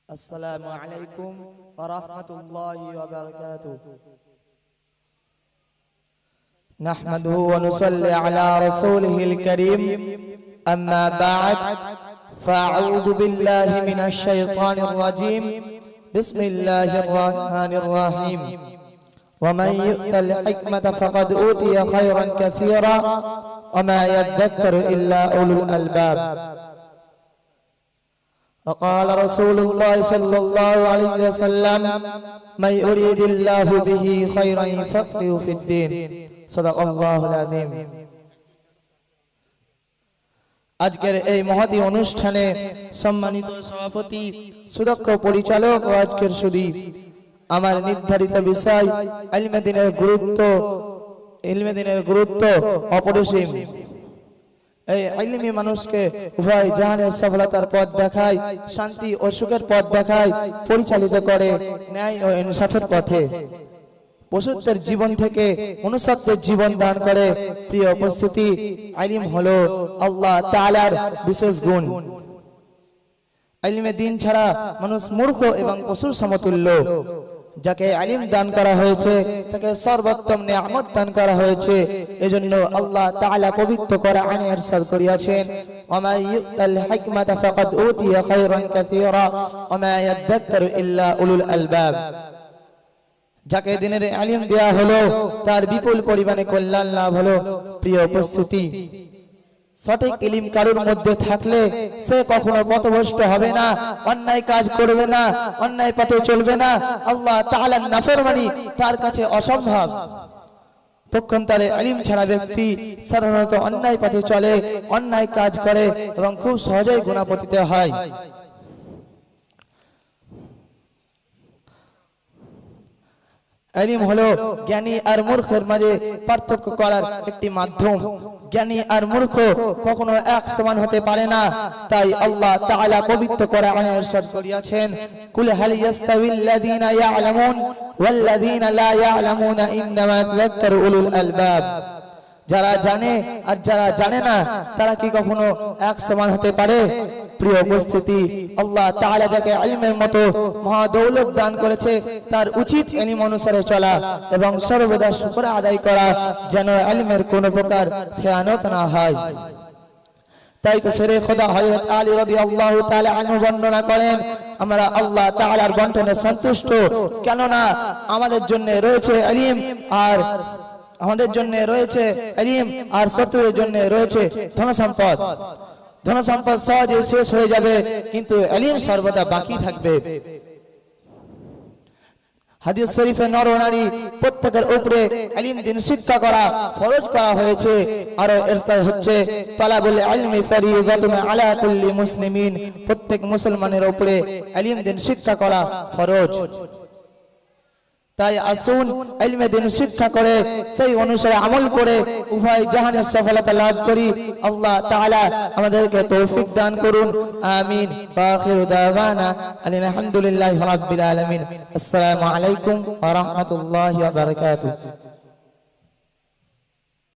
السلام عليكم ورحمة الله وبركاته. نحمده ونصلي على رسوله الكريم. أما بعد فأعوذ بالله من الشيطان الرجيم. بسم الله الرحمن الرحيم. ومن يؤت الحكمة فقد أوتي خيرا كثيرا وما يذكر إلا أولو الألباب. وقال رسول الله صلى الله عليه وسلم من يريد الله به خيرا يفقهه في الدين. صدق الله العظيم. আজকের এই মহতী অনুষ্ঠানে সম্মানিত সভাপতি, সুদক্ষ পরিচালক ও আজকের সুধী আমার নির্ধারিত বিষয় ইলমে দিনের গুরুত্ব অপরিসীম। এই ইলমি মানুষকে উভয় জাহানের সফলতার পথ দেখায়, শান্তি ও সুখের পথ দেখায়, পরিচালিত করে ন্যায় ও ইনসাফের পথে, পশুত্বের জীবন থেকে মনুষ্যত্বের জীবন দান করে। প্রিয় উপস্থিতি, ইলম হলো আল্লাহ তাআলার বিশেষ গুণ। ইলমে দ্বীন ছাড়া মানুষ মূর্খ এবং পশুর সমতুল্য। যাকে ইলম দান করা হয়েছে তাকে সর্বোত্তম নিয়ামত দান করা হয়েছে। এজন্য আল্লাহ তাআলা পবিত্র কোরআনে ইরশাদ করিয়াছেন, ওয়া ইউতাল হিকমাতা ফাকাদ উতিয়া খায়রান কাসীরা ওয়া মা ইয়াযাক্কারু ইল্লা উলুল আলবাব। যাকে দ্বীনের ইলম দেয়া হলো তার বিপুল পরিমাণে কল্যাণ লাভ হলো। প্রিয় উপস্থিতি, সঠিক ইলম কারোর মধ্যে থাকলে সে কখনো পথভ্রষ্ট হবে না, অন্যায় কাজ করবে না, অন্যায় পথে চলবে না। আল্লাহ তাআলার নাফরমানি তার কাছে অসম্ভব। পক্ষান্তরে ইলম ছাড়া ব্যক্তি সাধারণত অন্যায় পথে চলে, অন্যায় কাজ করে এবং খুব সহজেই গুনাহ পতিত হয়। ইলম হলো জ্ঞানী আর মূর্খের মাঝে পার্থক্য করার একটি মাধ্যম। জ্ঞানী আর মূর্খ কখনো এক সমান হতে পারে না। তাই আল্লাহ তাআলা পবিত্র কোরআনে ইরশাদ করিয়াছেন, কুল হাল ইয়াস্তাবিল্লাযীনা ইয়া'লামুন ওয়াল্লাযীনা লা ইয়া'লামুনা ইন্নামা ইয়াযাক্কারু উলুল আলবাব। যারা জানে আর যারা জানে না তারা কি কখনো এক সমান হতে পারে? প্রিয় উপস্থিতি, আল্লাহ তাআলা যাকে ইলমের মতো মহা দৌলত দান করেছে তার উচিত ইলম অনুসারে চলা এবং সর্বদা শুকর আদায় করা, যেন ইলমের কোনো প্রকার খেয়ানত না হয়। তাই তো শেরে খোদা হযরত আলী রাদিয়াল্লাহু তাআলা আনহু বর্ণনা করেন, আমরা আল্লাহ তাআলার বন্টনে সন্তুষ্ট, কেননা আমাদের জন্য রয়েছে ইলম আর আমাদের জন্য রয়েছে ইলম আর শত্রুদের জন্য রয়েছে ধনসম্পদ। ধনসম্পদ সহজে শেষ হয়ে যাবে কিন্তু ইলম সর্বদা বাকি থাকবে। হাদিস শরীফে নর ও নারী প্রত্যেকের উপরে ইলম দ্বীন শিক্ষা করা ফরজ করা হয়েছে। আর এর হচ্ছে তালাবুল ইলমি ফরিযাতুন আলা কুল্লি মুসলিমিন। প্রত্যেক মুসলমানের উপরে ইলম দ্বীন শিক্ষা করা ফরজ। তাই আসুন ইলমে দ্বীন শিক্ষা করে সেই অনুসারে আমল করে উভয় জাহানের সফলতা লাভ করি। আল্লাহ তাআলা আমাদেরকে তৌফিক দান করুন। আমিন। ওয়া আখিরু দাওয়ানা আলহামদুলিল্লাহি রাব্বিল আলামিন। আসসালামু আলাইকুম ওয়া রাহমাতুল্লাহি ওয়া বারাকাতুহু।